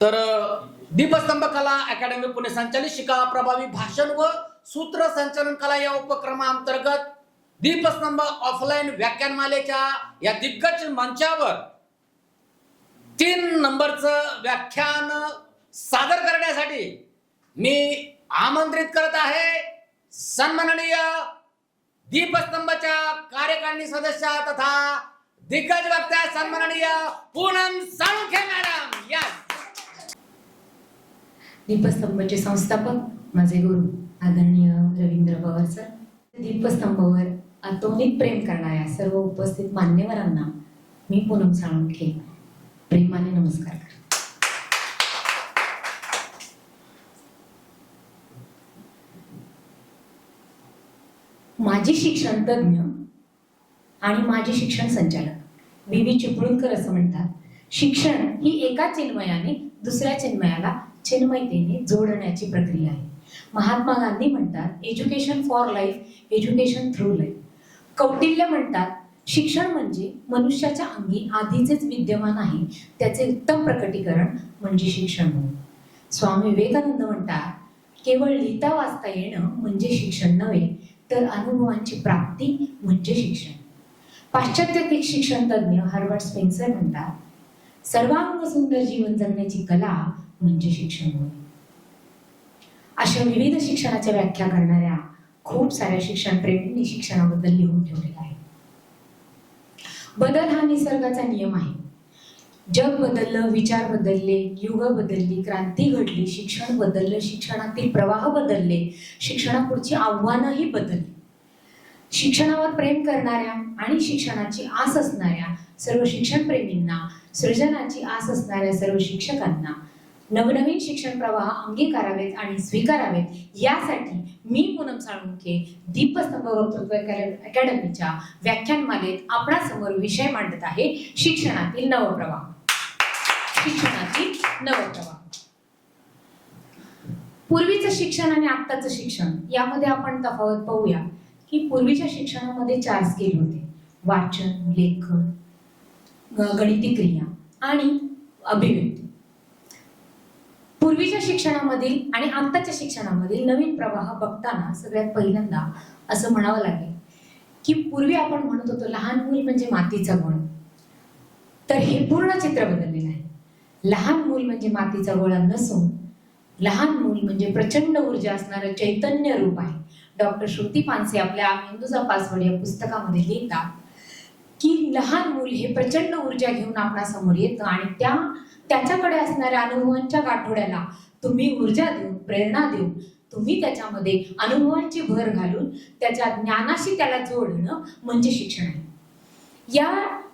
तर दीपस्तंभ कला अकॅडमी पुणे संचालित शिका प्रभावी भाषण व सूत्र संचलन कला या उपक्रमांतर्गत दीपस्तंभ ऑफलाईन व्याख्यानमालेच्या या दिग्गज मंचावर 3 नंबरचं व्याख्यान सादर करण्यासाठी मी आमंत्रित करत आहे सन्माननीय दीपस्तंभच्या कार्यकारिणी सदस्य तथा दिग्गज वक्त्या सन्माननीय पूनम साळुंखे मॅडम। यस, दीपस्तंभचे संस्थापक माझे गुरु आदरणीय रवींद्र पवार सर, दीपस्तंभावर अतोनित प्रेम करणाऱ्या सर्व उपस्थित मान्यवरांना मी पूनम साळुंखे प्रेमाने नमस्कार करते। माजी शिक्षण तज्ञ आणि माजी शिक्षण संचालक बी चिपळूणकर असं म्हणतात, शिक्षण ही एका चिन्मयाने दुसऱ्या चिन्मयाला चिन्मयतेने जोडण्याची प्रक्रिया आहे। महात्मा गांधी म्हणतात, education for life, education through life. Kautilya म्हणतात, शिक्षण म्हणजे मनुष्याच्या अंगी आधीचेच विद्यमान आहे त्याचे उत्तम प्रकटीकरण म्हणजे शिक्षण होय। स्वामी विवेकानंद म्हणतात, केवळ लिहिता वाचता येणं म्हणजे शिक्षण नव्हे, तर अनुभवांची प्राप्ती म्हणजे शिक्षण। पाश्चात्य शिक्षण तज्ञ हार्वर्ड स्पेन्सर म्हणतात, सर्वांग सुंदर जीवन जगण्याची कला म्हणजे शिक्षण होय। अशा विविध शिक्षणाच्या व्याख्या करणाऱ्या खूप साऱ्या शिक्षणप्रेमींनी शिक्षणाबद्दल लिहून ठेवलेलं आहे। बदल हा निसर्गाचा नियम आहे। जग बदललं, विचार बदलले, युग बदलली, क्रांती घडली, शिक्षण बदललं, शिक्षणातील प्रवाह बदलले, शिक्षणापुढची आव्हानंही बदलली। शिक्षणावर प्रेम करणाऱ्या आणि शिक्षणाची आस असणाऱ्या सर्व शिक्षणप्रेमींना, सृजनाची आस असणाऱ्या सर्व शिक्षकांना नवनवीन शिक्षण प्रवाह अंगीकारावेत आणि स्वीकारावेत यासाठी मी पूनम साळुंखे दीपस्तंभ वक्तृत्व अकॅडमीच्या व्याख्यानमालेत आपणासमोर विषय मांडत आहे, शिक्षणातील नवप्रवाह। शिक्षणातील नवप्रवाह। पूर्वीचं शिक्षण आणि आत्ताचं शिक्षण यामध्ये आपण तफावत पाहूया की पूर्वीच्या शिक्षणामध्ये 4 स्किल होते: वाचन, लेखन, गणिती क्रिया आणि अभिव्यक्ती। पूर्वीच्या शिक्षणामधील आणि आत्ताच्या शिक्षणामधील नवीन प्रवाह बघताना सगळ्यात पहिल्यांदा असं म्हणावं लागेल की पूर्वी आपण म्हणत होतो लहान मूल म्हणजे मातीचा गोळा, तर हे पूर्ण चित्र बदललेलं आहे। लहान मूल म्हणजे मातीचा गोळा नसून लहान मूल म्हणजे प्रचंड ऊर्जा असणारं चैतन्य रूप आहे। डॉक्टर श्रुती पानसे आपल्या मेंदूचा पासवर्ड या पुस्तकामध्ये लिहितात की लहान मूल हे प्रचंड ऊर्जा घेऊन आपणासमोर येतं आणि त्याच्याकडे असणाऱ्या अनुभवांच्या गाठोड्याला तुम्ही ऊर्जा देऊन, प्रेरणा देऊन, तुम्ही त्याच्यामध्ये अनुभवांची भर घालून त्याच्या ज्ञानाशी त्याला जोडणं म्हणजे शिक्षण आहे। या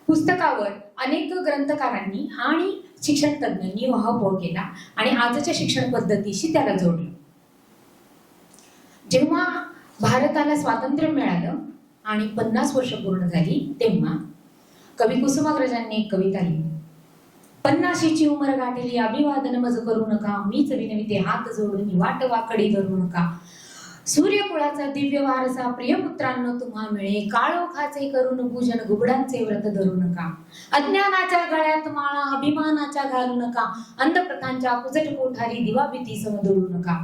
पुस्तकावर अनेक ग्रंथकारांनी आणि शिक्षण तज्ञांनी उहापोह केला आणि आजच्या शिक्षण पद्धतीशी त्याला जोडलं। जेव्हा भारताला स्वातंत्र्य मिळालं आणि 50 वर्ष पूर्ण झाली तेव्हा कवी कुसुमाग्रजांनी एक कविता लिहिली, 50शीची उमर गाठली अभिवादन मज करू नका, मीच विनविते हात जोडून वाट वाकडी धरू नका। सूर्यकुळाचा दिव्य वारसा प्रियपुत्रांनो तुम्हा मिळे, काळोखाचे करून पूजन गुबडांचे व्रत धरू नका। अज्ञानाच्या गळ्यात माळा अभिमानाच्या घालू नका, अंधप्रथांच्या कुजट कोठारी दिवाभीती समजोडू नका।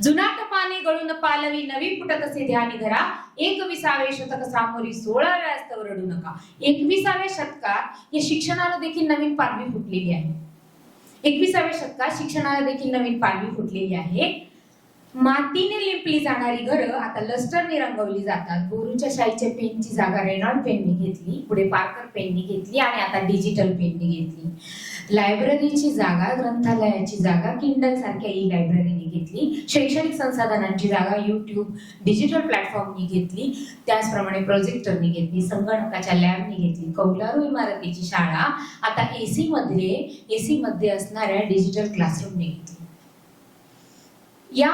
जुनाट पाने गळून पालवी नवी फुटत असे ध्यानी धरा, 21व्या शतक सामोरी 16व्या स्तव रडू नका। 21व्या शतकात या शिक्षणाला देखील नवीन पालवी फुटलेली आहे। 21व्या शतकात शिक्षणाला देखील नवीन पालवी फुटलेली आहे। मातीने लिंपली जाणारी घरं आता लस्टरने रंगवली जातात। बोरूच्या शाईच्या पेनची जागा रेनॉल्ड पेनने घेतली, पुढे पार्कर पेनने घेतली आणि आता डिजिटल पेनने घेतली। लायब्ररीची जागा, ग्रंथालयाची जागा किंडल सारख्या ई लायब्ररीने घेतली। शैक्षणिक संसाधनांची जागा युट्यूब, डिजिटल प्लॅटफॉर्मनी घेतली। त्याचप्रमाणे प्रोजेक्टरने घेतली, संगणकाच्या लॅबने घेतली। कौलारू इमारतीची शाळा आता एसी मध्ये असणाऱ्या डिजिटल क्लासरूमने घेतली। या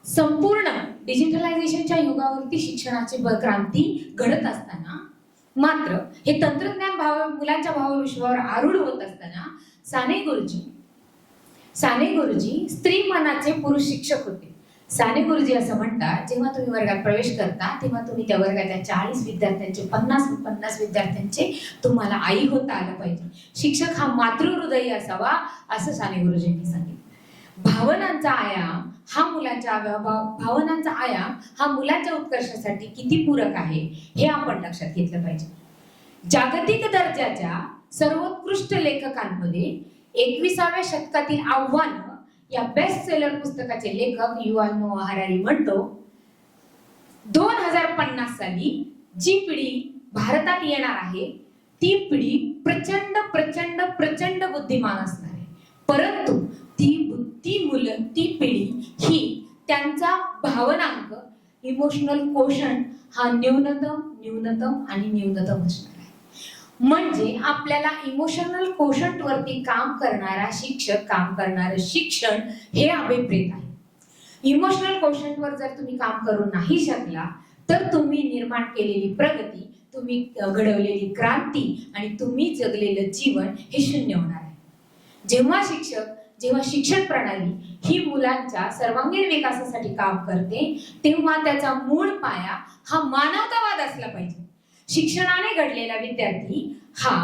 संपूर्ण डिजिटलायझेशनच्या युगावरती शिक्षणाची क्रांती घडत असताना मात्र हे तंत्रज्ञान मुलांच्या भावविश्वावर आरूढ होत असताना साने गुरुजी स्त्री मनाचे पुरुष शिक्षक होते। साने गुरुजी असं म्हणतात, जेव्हा तुम्ही वर्गात प्रवेश करता तेव्हा तुम्ही त्या वर्गाच्या 40 विद्यार्थ्यांचे 50 विद्यार्थ्यांचे तुम्हाला आई होता आलं पाहिजे. शिक्षक हा मातृहृदयी असावा, असं साने गुरुजींनी सांगितलं. भावनांचा आयाम हा मुलांच्या उत्कर्षासाठी किती पूरक आहे हे आपण लक्षात घेतलं पाहिजे. जागतिक दर्जाच्या सर्वोत्कृष्ट लेखकांमध्ये 21व्या शतकातील आव्हान या बेस्ट सेलर पुस्तकाचे लेखक युval नोआ हरारी म्हणतो, 2050 साली जी पिढी भारतात येणार आहे ती पिढी प्रचंड प्रचंड प्रचंड बुद्धिमान असणार आहे, परंतु ती पिढी ही त्यांचा भावनांक इमोशनल कोशंट हा न्यूनतम असणार आहे. म्हणजे आपल्याला इमोशनल कोशंट वरती काम करणारं शिक्षण हे अभिप्रेत आहे. इमोशनल कोशंट वर जर तुम्ही काम करू नाही शकला तर तुम्ही निर्माण केलेली प्रगती, तुम्ही घडवलेली क्रांती आणि तुम्ही जगलेलं जीवन हे शून्य होणार आहे. जेव्हा शिक्षण प्रणाली ही मुलांच्या सर्वांगीण विकासासाठी काम करते तेव्हा त्याचा मूळ पाया हा मानवतावाद असला पाहिजे. शिक्षणाने घडलेला विद्यार्थी हा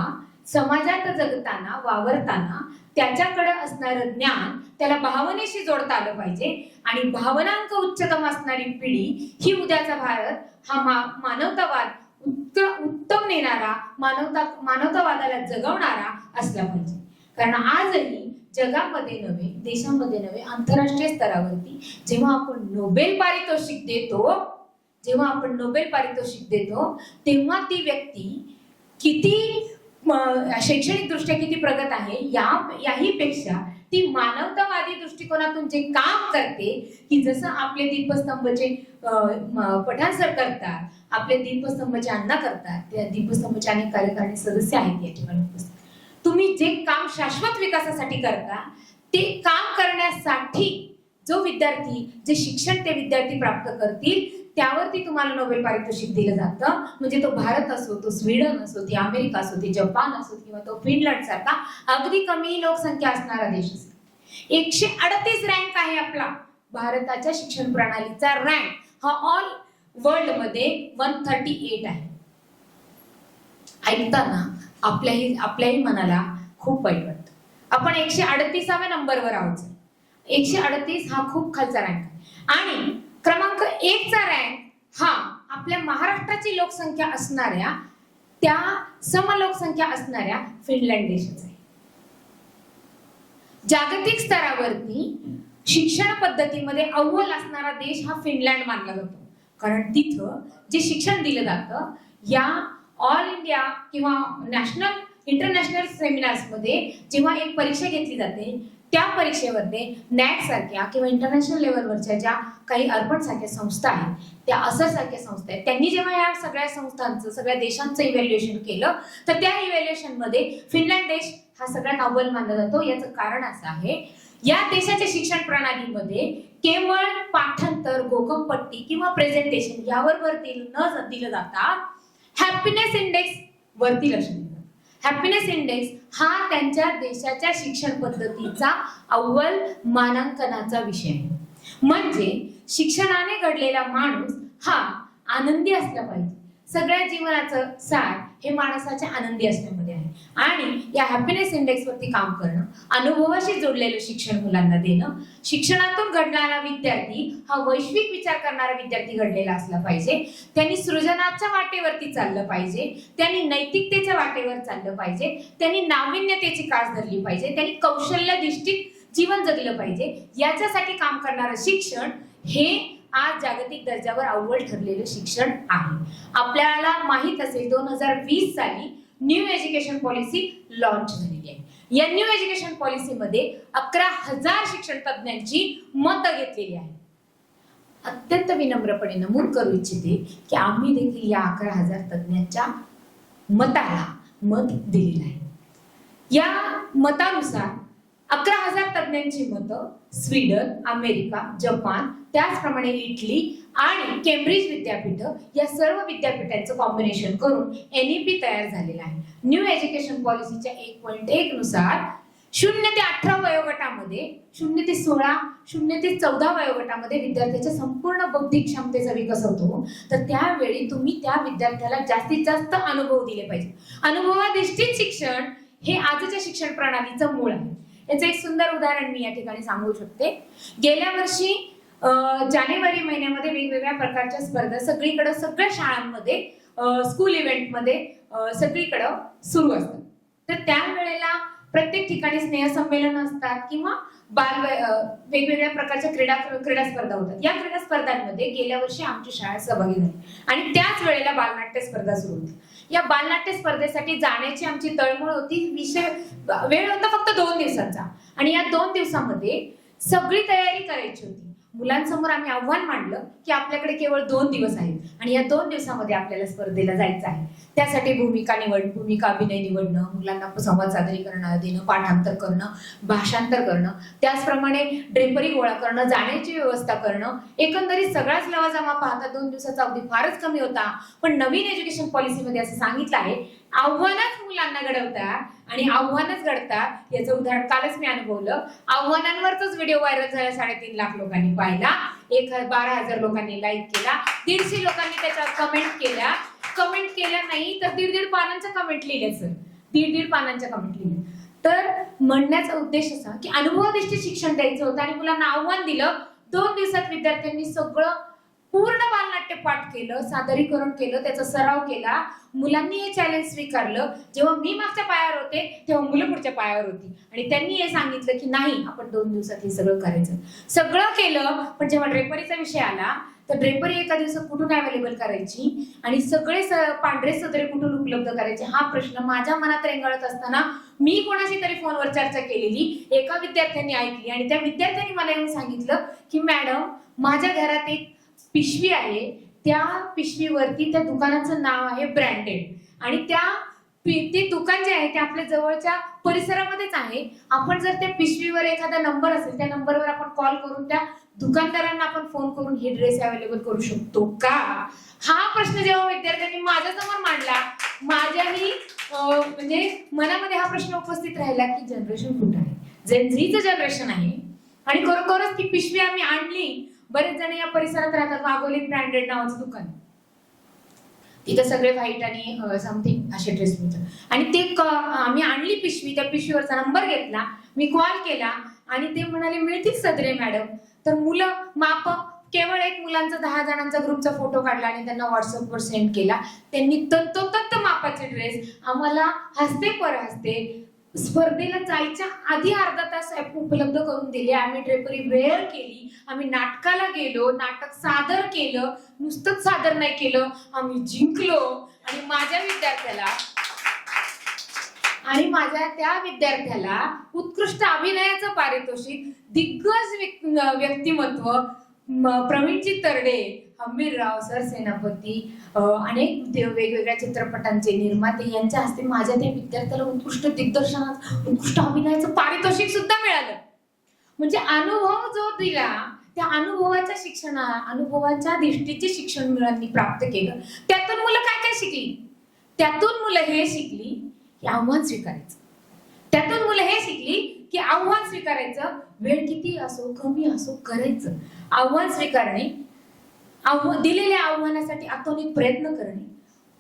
समाजात जगताना वावरताना त्याच्याकडे असणारं ज्ञान त्याला भावनेशी जोडता आलं पाहिजे आणि भावनांक उच्चतम असणारी पिढी ही उद्याचा भारत हा मानवतावाद उत्तम नेणारा, मानवतावादाला जगवणारा असला पाहिजे. कारण आजही जगामध्ये नव्हे, देशामध्ये नव्हे, आंतरराष्ट्रीय स्तरावरती जेव्हा आपण नोबेल पारितोषिक देतो तेव्हा ती व्यक्ती किती शैक्षणिक दृष्ट्या किती प्रगत आहे याही पेक्षा ती मानवतावादी दृष्टिकोनातून जे काम करते, की जसं आपले दीपस्तंभचे पठाण सर करतात, आपले दीपस्तंभचे अण्णा करतात, त्या दीपस्तंभचे अनेक कार्यकारिणी सदस्य आहेत या ठिकाणी उपस्थित. तुम्ही जे काम शाश्वत विकासासाठी करता ते काम करण्यासाठी जे शिक्षण ते विद्यार्थी प्राप्त करतील त्यावरती तुम्हाला नोबेल पारितोषिक दिलं जातं. म्हणजे तो भारत असो, तो स्वीडन असो, ती अमेरिका असो, ती जपान असो किंवा तो फिनलंड सारखा अगदी कमी लोकसंख्या असणारा देश असो. 138 रँक आहे आपला भारताच्या शिक्षण प्रणालीचा रँक हा ऑल वर्ल्ड मध्ये 138 आहे. ऐकताना आपल्याही मनाला खूप वाईट वाटतं. आपण 138व्या नंबरवर आहोत. 138 हा खूप खालचा रँक आहे आणि क्रमांक 1 चा रँक हा आपल्या महाराष्ट्राची लोकसंख्या असणाऱ्या त्या समलोकसंख्या असणाऱ्या फिनलंड देशाचा आहे. जागतिक स्तरावरती शिक्षण पद्धतीमध्ये अव्वल असणारा देश हा फिनलंड मानला जातो. कारण तिथं जे शिक्षण दिलं जातं या ऑल इंडिया किंवा इंटरनॅशनल सेमिनार्स मध्ये जेव्हा एक परीक्षा घेतली जाते त्या परीक्षेमध्ये नॅट सारख्या किंवा इंटरनॅशनल लेवलवरच्या ज्या काही अर्पण सारख्या संस्था आहेत, त्या असर सारख्या संस्था आहेत, त्यांनी जेव्हा या सगळ्या संस्थांचं सगळ्या देशांचं इव्हॅल्युएशन केलं तर त्या इव्हॅल्युएशन मध्ये फिनलंड देश हा सगळ्यात अव्वल मानला जातो. याचं कारण असं आहे, या देशाच्या शिक्षण प्रणालीमध्ये केवळ पाठांतर, गोकमपट्टी किंवा प्रेझेंटेशन यावर न दिलं जाता हॅपीनेस इंडेक्स वरती लक्ष दिलं. हॅपीनेस इंडेक्स हा त्यांच्या देशाच्या शिक्षण पद्धतीचा अव्वल मानांकनाचा विषय आहे. म्हणजे शिक्षणाने घडलेला माणूस हा आनंदी असला पाहिजे. सगळ्या जीवनाचं सार हे माणसाच्या आनंदी असण्यामध्ये आहे आणि या हॅपीनेस इंडेक्स वरती काम करणं, अनुभवाशी जोडलेलं शिक्षण मुलांना देणं, शिक्षणातून घडणारा विद्यार्थी हा वैश्विक विचार करणारा विद्यार्थी घडलेला असला पाहिजे. त्यांनी सृजनाच्या वाटेवरती चाललं पाहिजे, त्यांनी नैतिकतेच्या वाटेवर चाललं पाहिजे, त्यांनी नाविन्यतेची कास धरली पाहिजे, त्यांनी कौशल्याधिष्ठित जीवन जगलं पाहिजे. याच्यासाठी काम करणारं शिक्षण हे आज जागतिक दर्जावर अव्वल ठरलेलं शिक्षण आहे. आपल्याला माहित असेल 2020 साली न्यू एज्युकेशन पॉलिसी लॉन्च झालेली आहे. या न्यू एज्युकेशन पॉलिसीमध्ये 11,000 शिक्षण तज्ञांची मतं घेतलेली आहेत. अत्यंत विनम्रपणे नमूद करू इच्छिते की आम्ही देखील या 11,000 तज्ञांच्या मताला मत दिलेलं आहे. या मतानुसार 11,000 तज्ञांची मतं स्वीडन, अमेरिका, जपान, त्याचप्रमाणे इटली आणि केम्ब्रिज विद्यापीठ या सर्व विद्यापीठांचं कॉम्बिनेशन करून NEP तयार झालेला आहे. न्यू एज्युकेशन पॉलिसीच्या 1.1 नुसार 0 ते 18 वयोगटामध्ये, 0 ते 16, 0 ते 14 वयोगटामध्ये विद्यार्थ्याच्या संपूर्ण बौद्धिक क्षमतेचा विकास होतो. तर त्यावेळी तुम्ही त्या विद्यार्थ्याला जास्तीत जास्त अनुभव दिले पाहिजे. अनुभवाधिष्ठित शिक्षण हे आजच्या शिक्षण प्रणालीचं मूळ आहे. याचं एक सुंदर उदाहरण मी या ठिकाणी सांगू शकते. गेल्या वर्षी जानेवारी महिन्यामध्ये वेगवेगळ्या प्रकारच्या स्पर्धा सगळीकडे, सगळ्या शाळांमध्ये, स्कूल इव्हेंटमध्ये सगळीकडे सुरू असतात. तर त्यावेळेला प्रत्येक ठिकाणी स्नेहसंमेलन असतात किंवा वेगवेगळ्या प्रकारच्या क्रीडा स्पर्धा होतात. या क्रीडा स्पर्धांमध्ये गेल्या वर्षी आमची शाळा सहभागी झाली आणि त्याच वेळेला बालनाट्य स्पर्धा सुरू होती. या बालनाट्य स्पर्धेसाठी जाण्याची आमची तळमळ होती. वेळ होता फक्त 2 दिवसांचा आणि या 2 दिवसामध्ये सगळी तयारी करायची होती. मुलांसमोर आम्ही आव्हान मांडलं की आपल्याकडे केवळ 2 दिवस आहेत आणि या 2 दिवसामध्ये आपल्याला स्पर्धेला जायचं आहे. त्यासाठी भूमिका अभिनय निवडणं, मुलांना संवाद सादरीकरण देणं, पाठांतर करणं, भाषांतर करणं, त्याचप्रमाणे ड्रेपरी गोळा करणं, जाण्याची व्यवस्था करणं, एकंदरीत सगळाच लवाजमा पाहता 2 दिवसाचा अवधी फारच कमी होता. पण नवीन एज्युकेशन पॉलिसीमध्ये असं सांगितलं आहे, आव्हानच मुलांना घडवतात आणि आव्हानच घडतात. याचं उदाहरण कालच मी अनुभवलं. आव्हानांवरच व्हिडिओ व्हायरल झाला, 3.5 लाख लोकांनी पाहिला, 12,000 लोकांनी लाईक केला, 150 लोकांनी त्याच्यावर कमेंट केल्या नाही तर 1.5 पानांच्या कमेंट लिहिल्या सर, 1.5 पानांच्या कमेंट लिहिल्या. तर म्हणण्याचा उद्देश असा की अनुभवाधिष्ठित शिक्षण द्यायचं होतं आणि मुलांना आव्हान दिलं. 2 दिवसात विद्यार्थ्यांनी सगळं पूर्ण बालनाट्य पाठ केलं, सादरीकरण केलं, त्याचा सराव केला. मुलांनी हे चॅलेंज स्वीकारलं. जेव्हा मी मागच्या पायावर होते तेव्हा मुलं पुढच्या पायावर होती आणि त्यांनी हे सांगितलं की नाही, आपण 2 दिवसात हे सगळं करायचं. सगळं केलं. पण जेव्हा ड्रेपरीचा विषय आला तर ड्रेपरी एका दिवसात कुठून अवेलेबल करायची आणि सगळे पांढरे सदरे कुठून उपलब्ध करायचे हा प्रश्न माझ्या मनात रेंगाळत असताना मी कोणाशी तरी फोनवर चर्चा केलेली एका विद्यार्थ्यांनी ऐकली आणि त्या विद्यार्थ्यांनी मला येऊन सांगितलं की मॅडम, माझ्या घरात एक पिशवी आहे, त्या पिशवीवरती त्या दुकानाचं नाव आहे ब्रँडेड आणि ते दुकान जे आहे ते आपल्या जवळच्या परिसरामध्येच आहे. आपण जर त्या पिशवीवर एखादा नंबर असेल, त्या नंबरवर आपण कॉल करून त्या दुकानदारांना आपण फोन करून हे ड्रेस अवेलेबल करू शकतो का? हा प्रश्न जेव्हा विद्यार्थ्यांनी माझ्यासमोर मांडला, माझ्याही म्हणजे मनामध्ये हा प्रश्न उपस्थित राहिला की जनरेशन कुठं आहे, जेन झीचं जनरेशन आहे आणि खरोखरच ती पिशवी आम्ही आणली. बरेच जण या परिसरात राहतात, वाघोलीत ब्रँडेड नावाचं दुकान, तिथं सगळे व्हाईट आणि समथिंग असे ड्रेस मिळतात आणि ते आम्ही आणली पिशवी, त्या पिशवीवरचा नंबर घेतला, मी कॉल केला आणि ते म्हणाले मिळतील सदरे मॅडम. तर मुलं माप केवळ एक मुलांचा 10 जणांचा ग्रुपचा फोटो काढला आणि त्यांना व्हॉट्सअपवर सेंड केला. त्यांनी तंतोतंत मापाचे ड्रेस आम्हाला हसते पर हसते स्पर्धेला जायच्या आधी अर्धा तास उपलब्ध करून दिले. आम्ही ड्रेपरी वेअर केली, आम्ही नाटकाला गेलो, नाटक सादर केलं, नुसतंच सादर नाही केलं, आम्ही जिंकलो आणि माझ्या त्या विद्यार्थ्याला उत्कृष्ट अभिनयाचं पारितोषिक, दिग्गज व्यक्तिमत्व प्रवीणजी तरडे, हंबीरराव, सर सेनापती, अनेक वेगवेगळ्या चित्रपटांचे निर्माते यांच्या हस्ते माझ्या त्या विद्यार्थ्याला उत्कृष्ट दिग्दर्शनात, उत्कृष्ट अभिनयाचं पारितोषिक सुद्धा मिळालं. म्हणजे अनुभव जो दिला त्या अनुभवाच्या दृष्टीचे शिक्षण मुलांनी प्राप्त केलं. त्यातून मुलं काय शिकली? त्यातून मुलं हे शिकली की आव्हान स्वीकारायचं. त्यातून मुलं हे शिकली की आव्हान स्वीकारायचं, वेळ किती असो कमी असो करायचं. आव्हान स्वीकारणे, दिलेल्या आव्हानासाठी अतोनात प्रयत्न करणे,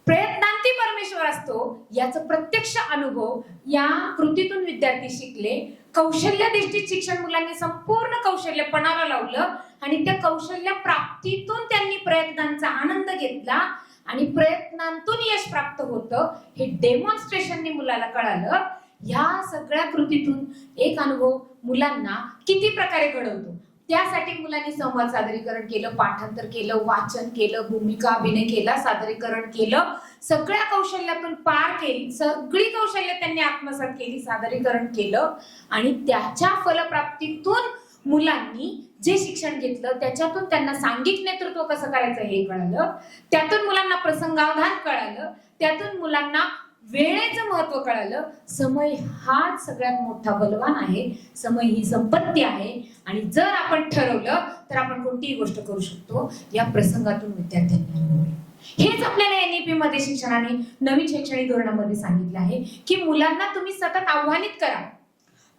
प्रयत्नांती परमेश्वर असतो याचा प्रत्यक्ष अनुभव या कृतीतून विद्यार्थी शिकले. कौशल्याधिष्ठित शिक्षण मुलांनी संपूर्ण कौशल्य पणाला लावलं आणि त्या कौशल्य प्राप्तीतून त्यांनी प्रयत्नांचा आनंद घेतला आणि प्रयत्नांतून यश प्राप्त होतं हे डेमॉन्स्ट्रेशनने मुलाला कळालं. या सगळ्या कृतीतून एक अनुभव मुलांना किती प्रकारे घडवतो. त्यासाठी मुलांनी संवाद सादरीकरण केलं, पाठांतर केलं, वाचन केलं, भूमिका अभिनय केला, सादरीकरण केलं, सगळ्या कौशल्यातून पार केली, सगळी कौशल्य त्यांनी आत्मसात केली, सादरीकरण केलं आणि त्याच्या फलप्राप्तीतून मुलांनी जे शिक्षण घेतलं त्याच्यातून त्यांना सांघिक नेतृत्व कसं करायचं हे कळालं. त्यातून मुलांना प्रसंगावधान कळालं, त्यातून मुलांना वेळेचं महत्व कळालं. समय हाच सगळ्यात मोठा बलवान आहे, समय ही संपत्ती आहे आणि जर आपण ठरवलं तर आपण कोणतीही गोष्ट करू शकतो. या प्रसंगातून विद्यार्थ्यांनी हेच आपल्याला NEP मध्ये शिक्षणाने नवीन शैक्षणिक धोरणामध्ये सांगितलं आहे की मुलांना तुम्ही सतत आव्हानित करा.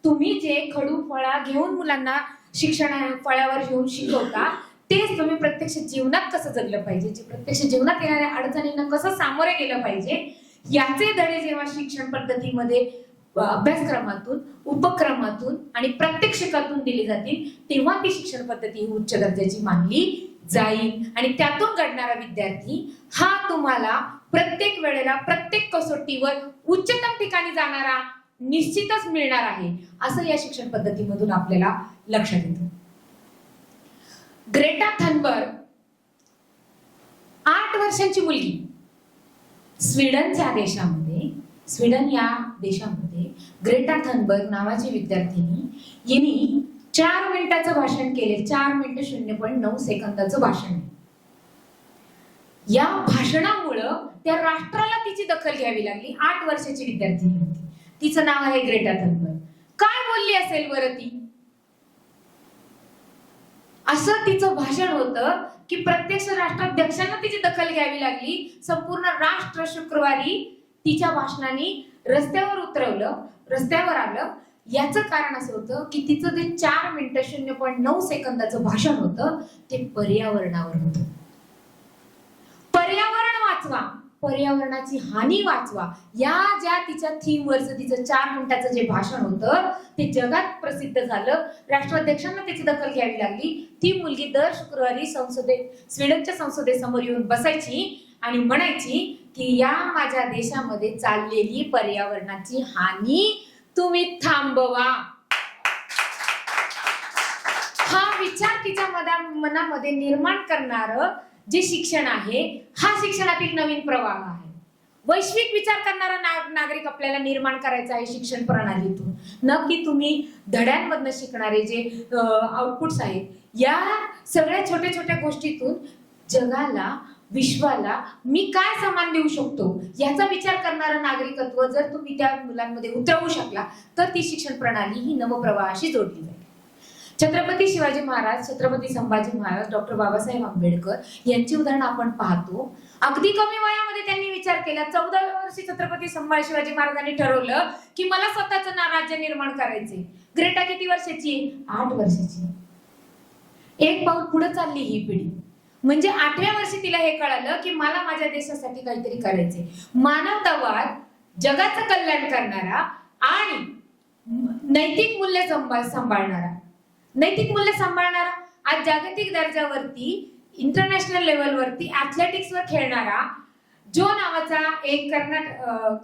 तुम्ही जे खडू फळा घेऊन मुलांना शिक्षण फळ्यावर घेऊन शिकवता तेच तुम्ही प्रत्यक्ष जीवनात कसं जगलं पाहिजे, जे प्रत्यक्ष जीवनात येणाऱ्या अडचणींना कसं सामोरे गेलं पाहिजे, याचे धडे जेव्हा शिक्षण पद्धतीमध्ये अभ्यासक्रमातून, उपक्रमातून आणि प्रात्यक्षिकातून दिली जातील तेव्हा ती शिक्षण पद्धती ही उच्च दर्जाची मानली जाईल आणि त्यातून घडणारा विद्यार्थी हा तुम्हाला प्रत्येक वेळेला प्रत्येक कसोटीवर उच्चतम ठिकाणी जाणारा निश्चितच मिळणार आहे, असं या शिक्षण पद्धतीमधून आपल्याला लक्षात येतं. ग्रेटा थनबर्ग 8 वर्षांची मुलगी स्वीडन या देशामध्ये ग्रेटा थनबर्ग नावाची विद्यार्थिनी यांनी 4 मिनिटाचं भाषण केले. 4 मिनिटं 0.9 सेकंदाचं भाषण. या भाषणामुळं त्या राष्ट्राला तिची दखल घ्यावी लागली. 8 वर्षाची विद्यार्थिनी होती. तिचं नाव आहे ग्रेटा थनबर्ग. काय बोलली असेल बरं ती? असं तिचं भाषण होतं की प्रत्यक्ष राष्ट्राध्यक्षांना तिची दखल घ्यावी लागली. संपूर्ण राष्ट्र शुक्रवारी तिच्या भाषणाने रस्त्यावर आलं. याचं कारण असं होतं की तिचं ते 4 मिनिटं 0.9 सेकंदाचं भाषण होतं ते पर्यावरणावर होतं. पर्यावरण वाचवा, पर्यावरणाची हानी वाचवा, या ज्या तिच्या थीम वरचं तिचं 4 मिनिटाचं जे भाषण होतं ते जगात प्रसिद्ध झालं. राष्ट्राध्यक्षांना त्याची दखल घ्यावी लागली. ती मुलगी दर शुक्रवारी स्वीडनच्या संसदेसमोर येऊन बसायची आणि म्हणायची की या माझ्या देशामध्ये चाललेली पर्यावरणाची हानी तुम्ही थांबवा. हा विचार तिच्या मनामध्ये निर्माण करणारं जे शिक्षण आहे हा शिक्षणातील नवीन प्रवाह आहे. वैश्विक विचार करणारा नागरिक आपल्याला निर्माण करायचा आहे शिक्षण प्रणालीतून, न की तुम्ही धड्यांमधनं शिकणारे जे आउटपुट्स आहेत. या सगळ्या छोट्या छोट्या गोष्टीतून जगाला, विश्वाला मी काय समान देऊ शकतो याचा विचार करणारं नागरिकत्व जर तुम्ही त्या मुलांमध्ये उतरवू शकला तर ती शिक्षण प्रणाली ही नवप्रवाहाशी जोडली जाईल. छत्रपती शिवाजी महाराज, छत्रपती संभाजी महाराज, डॉक्टर बाबासाहेब आंबेडकर यांची उदाहरणं आपण पाहतो. अगदी कमी वयामध्ये त्यांनी विचार केला. 14 वर्षी छत्रपती शिवाजी महाराजांनी ठरवलं की मला स्वतःचं राज्य निर्माण करायचे. ग्रेटा किती वर्षाची? 8 वर्षाची. एक पाऊल पुढे चालली ही पिढी. म्हणजे 8व्या वर्षी तिला हे कळालं की मला माझ्या देशासाठी काहीतरी करायचंय. मानवतावाद, जगाचं कल्याण करणारा आणि नैतिक मूल्य सांभाळणारा, आज जागतिक दर्जावरती, इंटरनॅशनल लेवलवरती ऍथलेटिक्सवर खेळणारा जो नावाचा एक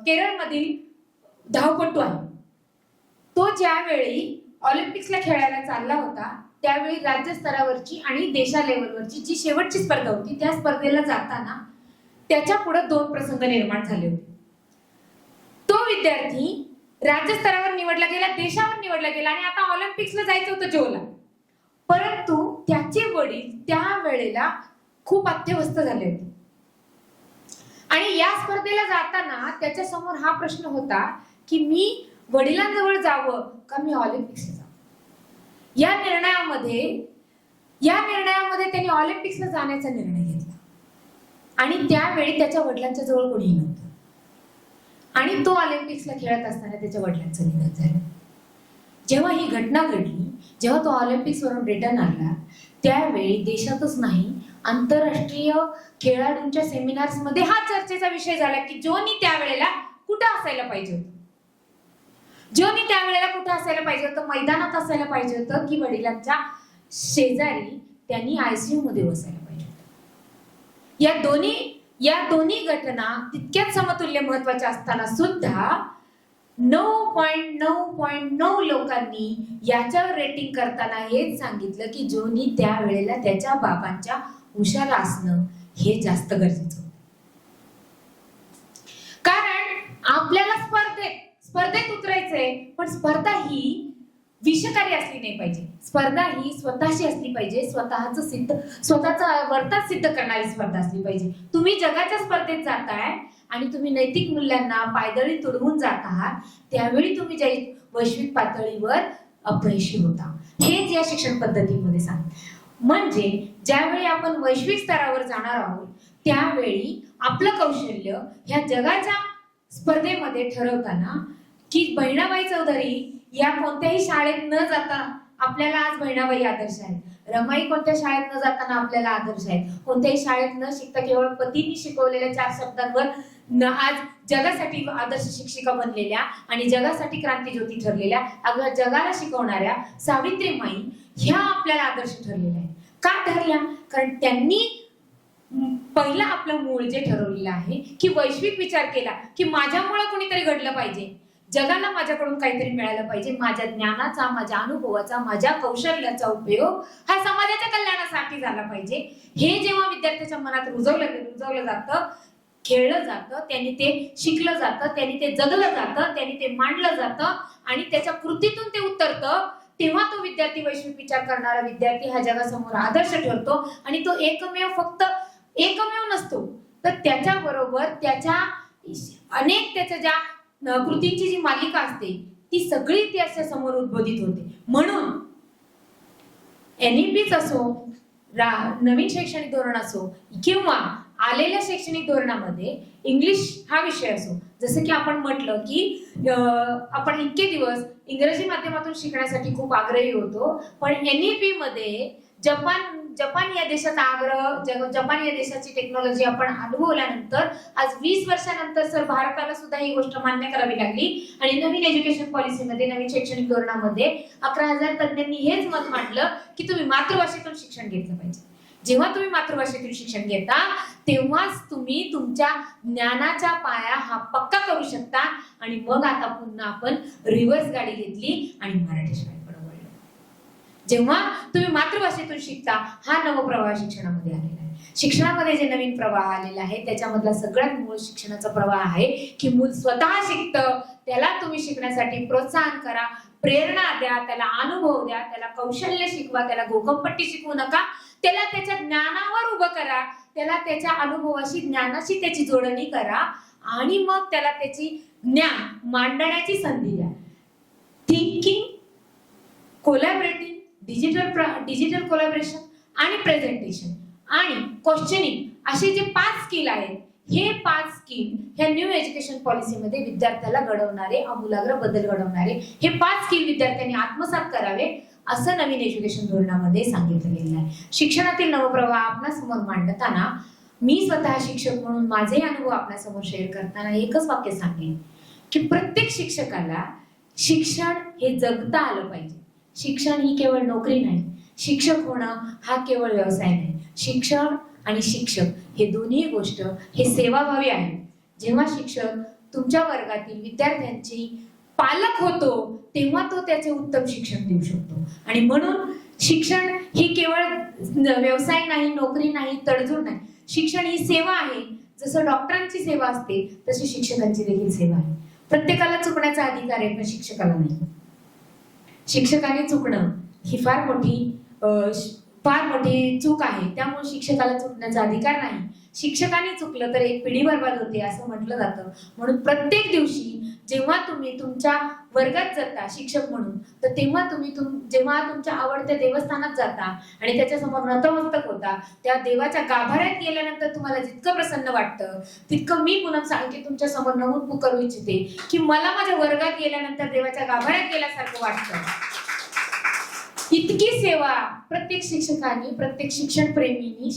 केरळमधील धावपटू आहे. तो ज्यावेळी ऑलिम्पिक्सला खेळायला चालला होता त्यावेळी राज्य स्तरावरची आणि देशा लेवलवरची जी शेवटची स्पर्धा होती त्या स्पर्धेला जाताना त्याच्या पुढे 2 प्रसंग निर्माण झाले होते. तो विद्यार्थी राज्य स्तरावर निवडला गेला, देशावर निवडला गेला आणि आता ऑलिम्पिक्सला जायचं होतं जोला. परंतु त्याचे वडील त्यावेळेला खूप अत्यवस्थ झाले होते आणि या स्पर्धेला जाताना त्याच्या समोर हा प्रश्न होता की मी वडिलांजवळ जावं का मी ऑलिम्पिक्सला जावं. या निर्णयामध्ये त्यांनी ऑलिम्पिक्सला जाण्याचा निर्णय घेतला आणि त्यावेळी त्याच्या वडिलांच्या जवळ कोणीही नव्हतं आणि तो ऑलिम्पिक्सला खेळत असताना त्याच्या वडिलांचं निधन झालं. जेव्हा ही घटना घडली, जेव्हा तो ऑलिम्पिक्स वरून रिटर्न आला त्यावेळी देशातच नाही आंतरराष्ट्रीय खेळाडूंच्या सेमिनार्स मध्ये हा चर्चेचा विषय झाला की जोनी त्यावेळेला कुठं असायला पाहिजे होतं. मैदानात असायला पाहिजे होतं की वडिलांच्या शेजारी त्यांनी ICU मध्ये बसायला पाहिजे होतं. या दोन्ही घटना तितक्याच समतुल्य महत्वाच्या असताना सुद्धा 9.9.9 लोकांनी याच्यावर रेटिंग करताना हेच सांगितलं की जोनी त्यावेळेला त्याच्या बाबांच्या हुशार असणं हे जास्त गरजेचं होतं. कारण आपल्याला स्पर्धेत उतरायचंय, पण स्पर्धा ही विषकारी असली नाही पाहिजे. स्पर्धा ही स्वतःशी असली पाहिजे. स्वतःचं वर्तन सिद्ध करणारी स्पर्धा असली पाहिजे. तुम्ही जगाच्या स्पर्धेत जाताय आणि तुम्ही नैतिक मूल्यांना पायदळी तुडवून जात आहात त्यावेळी तुम्ही वैश्विक पातळीवर अपयशी होता. हेच या शिक्षण पद्धतीमध्ये सांगतात. म्हणजे ज्यावेळी आपण वैश्विक स्तरावर जाणार आहोत त्यावेळी आपलं कौशल्य ह्या जगाच्या स्पर्धेमध्ये ठरवताना की बहिणाबाई चौधरी या कोणत्याही शाळेत न जाता आपल्याला आज बहिणाबाई आदर्श आहेत. रमाई कोणत्या शाळेत न जाताना आपल्याला आदर्श आहेत. कोणत्याही शाळेत न शिकता केवळ पतींनी शिकवलेल्या 4 शब्दांवर आज जगासाठी आदर्श शिक्षिका बनलेल्या आणि जगासाठी क्रांतीज्योती ठरलेल्या अगं जगाला शिकवणाऱ्या सावित्रीमाई ह्या आपल्याला आदर्श ठरलेल्या आहेत. का ठरल्या? कारण त्यांनी पहिला आपलं मूळ जे ठरवलेलं आहे की वैश्विक विचार केला की माझ्यामुळे कोणीतरी घडलं पाहिजे, जगाला माझ्याकडून काहीतरी मिळालं पाहिजे, माझ्या ज्ञानाचा, माझ्या अनुभवाचा, माझ्या कौशल्याचा उपयोग हा समाजाच्या कल्याणासाठी झाला पाहिजे. हे जेव्हा विद्यार्थ्याच्या मनात रुजवलं जातं, खेळलं जातं, त्यांनी ते शिकलं जातं, त्यांनी ते जगलं जातं, त्यांनी ते मांडलं जातं आणि त्याच्या कृतीतून ते उतरतं, तेव्हा तो विद्यार्थी वैश्विक विचार करणारा विद्यार्थी हा जगासमोर आदर्श ठरतो. आणि तो फक्त एकमेव नसतो, तर त्याच्याबरोबर त्याच्या अनेक त्याच्या ज्या कृतींची जी मालिका असते ती सगळी त्याच्या समोर उद्बोधित होते. म्हणून NEPच असो, नवीन शैक्षणिक धोरण असो किंवा आलेल्या शैक्षणिक धोरणामध्ये इंग्लिश हा विषय असो, जसं की आपण म्हटलं की आपण इतके दिवस इंग्रजी माध्यमातून शिकण्यासाठी खूप आग्रही होतो, पण NEP मध्ये जपान या देशाचा आग्रह, जपान या देशाची टेक्नॉलॉजी आपण अनुभवल्यानंतर आज 20 वर्षानंतर सर भारताला सुद्धा ही गोष्ट मान्य करावी लागली आणि नवीन एज्युकेशन पॉलिसीमध्ये, नवीन शैक्षणिक धोरणामध्ये 11,000 तज्ञांनी हेच मत मांडलं की तुम्ही मातृभाषेतून शिक्षण घेतलं पाहिजे. जेव्हा तुम्ही मातृभाषेतून शिक्षण घेता तेव्हाच तुम्ही तुमच्या ज्ञानाचा पाया हा पक्का करू शकता. आणि मग आता पुन्हा आपण रिव्हर्स गाडी घेतली आणि मराठी शाळेकडे वळलो. जेव्हा तुम्ही मातृभाषेतून शिकता, हा नवप्रवाह शिक्षणामध्ये आलेला आहे. शिक्षणामध्ये जे नवीन प्रवाह आलेला आहे त्याच्यामधला सगळ्यात मूळ शिक्षणाचा प्रवाह आहे की मूल स्वतः शिकतं, त्याला तुम्ही शिकण्यासाठी प्रोत्साहन करा, प्रेरणा द्या, त्याला अनुभव द्या, त्याला कौशल्य शिकवा, त्याला घोकंपट्टी शिकवू नका, त्याला त्याच्या ज्ञानावर उभं करा, त्याला त्याच्या अनुभवाशी, ज्ञानाशी त्याची जोडणी करा आणि मग त्याला त्याची ज्ञान मांडण्याची संधी द्या. थिंकिंग, कोलॅबरेटिंग, डिजिटल कोलॅबरेशन आणि प्रेझेंटेशन आणि क्वेश्चनिंग असे जे 5 स्किल आहेत, हे 5 स्किल ह्या न्यू एज्युकेशन पॉलिसीमध्ये विद्यार्थ्याला घडवणारे, आमूलाग्र बदल घडवणारे हे 5 स्किल विद्यार्थ्यांनी आत्मसात करावे असं नवीन एज्युकेशन धोरणामध्ये सांगितलं गेलेलं आहे. शिक्षणातील नवप्रवाह आपणासमोर मांडताना मी स्वतः शिक्षक म्हणून माझे अनुभव आपल्यासमोर शेअर करताना एकच वाक्य सांगेन की प्रत्येक शिक्षकाला शिक्षण हे जगता आलं पाहिजे. शिक्षण ही केवळ नोकरी नाही, शिक्षक होणं हा केवळ व्यवसाय नाही. शिक्षण आणि शिक्षक हे दोन्ही गोष्ट हे सेवाभावी आहे. जेव्हा शिक्षक तुमच्या वर्गातील विद्यार्थ्यांची पालक होतो तेव्हा तो त्याचे उत्तम शिक्षण देऊ शकतो. आणि म्हणून शिक्षण ही केवळ व्यवसाय नाही, नोकरी नाही, तडजोड नाही. शिक्षण ही सेवा आहे. जसं डॉक्टरांची सेवा असते तशी शिक्षकांची देखील सेवा आहे. प्रत्येकाला चुकण्याचा अधिकार आहे पण शिक्षकाला नाही. शिक्षकाने चुकणं ही फार मोठी चूक आहे. त्यामुळे शिक्षकाला चुकण्याचा अधिकार नाही. शिक्षकाने चुकलं तर एक पिढी बर्बाद होते असं म्हटलं जातं. म्हणून प्रत्येक दिवशी जेव्हा तुम्ही तुमच्या वर्गात जाता शिक्षक म्हणून, तर तेव्हा जेव्हा तुमच्या आवडत्या देवस्थानात जाता आणि त्याच्या समोर नतमस्तक होता, त्या देवाच्या गाभाऱ्यात गेल्यानंतर तुम्हाला जितकं प्रसन्न वाटतं तितकं मी पुन्हा सांगते तुमच्या समोर नमूद करू इच्छिते की मला माझ्या वर्गात गेल्यानंतर देवाच्या गाभाऱ्यात गेल्यासारखं वाटतं. इतकी सेवा प्रत्येक शिक्षकांनी, प्रत्येक शिक्षण प्रेमींनी,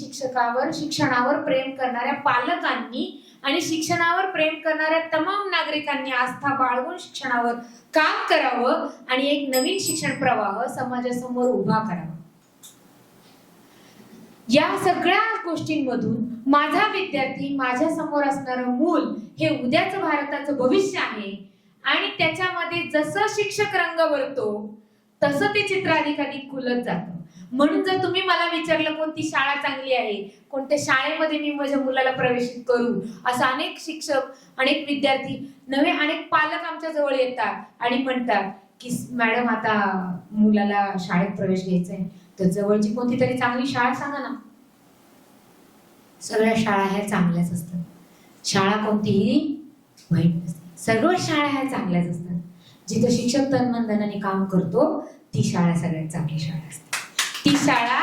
शिक्षणावर प्रेम करणाऱ्या पालकांनी आणि शिक्षणावर प्रेम करणाऱ्या तमाम नागरिकांनी आस्था बाळगून शिक्षणावर काम करावं आणि एक नवीन शिक्षण प्रवाह समाजासमोर उभा करावा. या सगळ्या गोष्टींमधून माझा विद्यार्थी, माझ्या समोर असणारं मूल हे उद्याचं भारताचं भविष्य आहे. आणि त्याच्यामध्ये जसं शिक्षक रंग भरतो तसं ते चित्र अधिकाधिक खुलत जातं. म्हणून जर तुम्ही मला विचारलं कोणती शाळा चांगली आहे, कोणत्या शाळेमध्ये मी माझ्या मुलाला प्रवेशित करू, असं अनेक शिक्षक, अनेक विद्यार्थी, अनेक पालक आमच्या जवळ येतात आणि म्हणतात की मॅडम आता मुलाला शाळेत प्रवेश घ्यायचा आहे तर जवळची कोणती तरी चांगली शाळा सांगा ना. सगळ्या शाळा ह्या चांगल्याच असतात. शाळा कोणतीही वाईट नसते. सर्व शाळा ह्या चांगल्याच असतात. जिथं शिक्षक तन धनाने काम करतो ती शाळा सगळ्यात चांगली शाळा असते. ती शाळा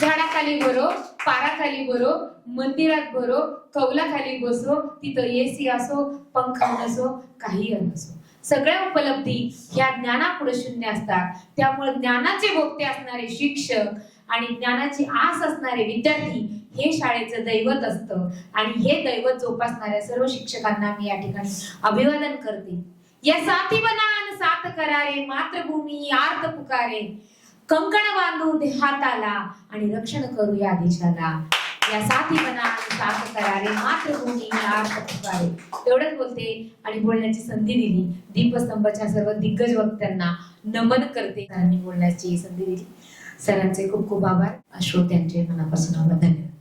झाडाखाली भरो, पाराखाली भरो, मंदिरात भरो, कौलाखाली बसो, तिथं AC असो, पंखा नसो, काही नसो, सगळ्या उपलब्धी ह्या ज्ञानापुढे शून्य असतात. त्यामुळे ज्ञानाचे भोगते असणारे शिक्षक आणि ज्ञानाची आस असणारे विद्यार्थी हे शाळेचं दैवत असतं. आणि हे दैवत जोपासणाऱ्या सर्व शिक्षकांना मी या ठिकाणी अभिवादन करते. या साथी बनान साथ करारे, मातृभूमी आर्त पुकारे, कंकण बांधू दे हाताला आणि रक्षण करू या देशाला. या साथी बनान साथ करारे, मातृभूमी आर्त पुकारे. एवढंच बोलते आणि बोलण्याची संधी दिली. दीपस्तंभाच्या सर्व दिग्गज वक्त्यांना नमन करते. सरांनी बोलण्याची संधी दिली. सरांचे खूप खूप आभार. श्रोत्यांचे मनापासून आभार. धन्यवाद.